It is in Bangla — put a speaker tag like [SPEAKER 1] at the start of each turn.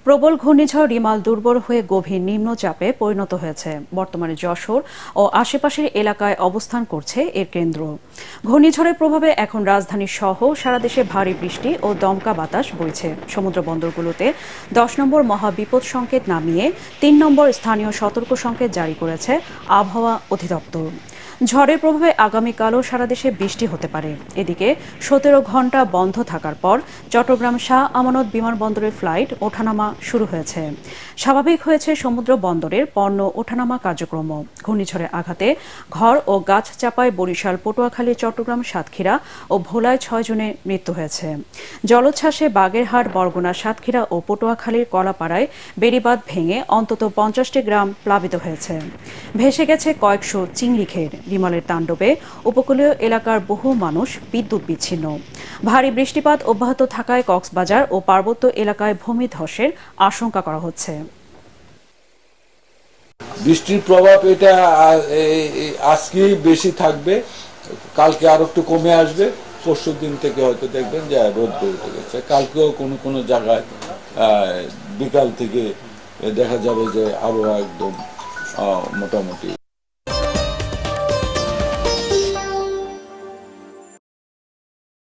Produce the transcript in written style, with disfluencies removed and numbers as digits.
[SPEAKER 1] প্রবল ঘূর্ণিঝড় রিমাল দুর্বল হয়ে গভীর নিম্নচাপে পরিণত হয়েছে। বর্তমানে যশোর ও আশেপাশের এলাকায় অবস্থান করছে এর কেন্দ্র। ঘূর্ণিঝড়ের প্রভাবে এখন রাজধানী সহ সারা দেশে ভারী বৃষ্টি ও দমকা বাতাস বইছে। সমুদ্র বন্দরগুলোতে 10 নম্বর মহাবিপদ সংকেত নামিয়ে 3 নম্বর স্থানীয় সতর্ক সংকেত জারি করেছে আবহাওয়া অধিদপ্তর। ঝড়ের প্রভাবে আগামীকালও সারা দেশে বৃষ্টি হতে পারে। এদিকে 17 ঘণ্টা বন্ধ থাকার পর চট্টগ্রাম শাহ আমানত বিমানবন্দরের ফ্লাইট ওঠানামা শুরু হয়েছে। স্বাভাবিক হয়েছে সমুদ্র বন্দরের পণ্য ওঠানামা কার্যক্রম। ঘূর্ণিঝড়ের আঘাতে ঘর ও গাছ চাপায় বরিশাল, পটুয়াখালী, চট্টগ্রাম, সাতক্ষীরা ও ভোলায় 6 জনের মৃত্যু হয়েছে। জলোচ্ছ্বাসে বাগেরহাট, বরগুনা, সাতক্ষীরা ও পটুয়াখালীর কলাপাড়ায় বেড়িবাঁধ ভেঙে অন্তত 50টি গ্রাম প্লাবিত হয়েছে। ভেসে গেছে কয়েকশো চিংড়ি ঘের। রিমালের তাণ্ডবে উপকূলীয় এলাকার বহু মানুষ বিদ্যুৎ বিচ্ছিন্ন। ভারী বৃষ্টিপাত অব্যাহত থাকায় কক্সবাজার ও পার্বত্য এলাকায় ভূমিধসের আশঙ্কা করা হচ্ছে।
[SPEAKER 2] বৃষ্টির প্রভাব এটা আজকেই বেশি থাকবে, কালকে আরো একটু কমে আসবে। পরশু দিন থেকে হয়তো দেখবেন যে রোদ উঠে গেছে। কালকেও কোনো কোনো জায়গায় বিকাল থেকে দেখা যাবে যে আবহাওয়া একদম মোটামুটি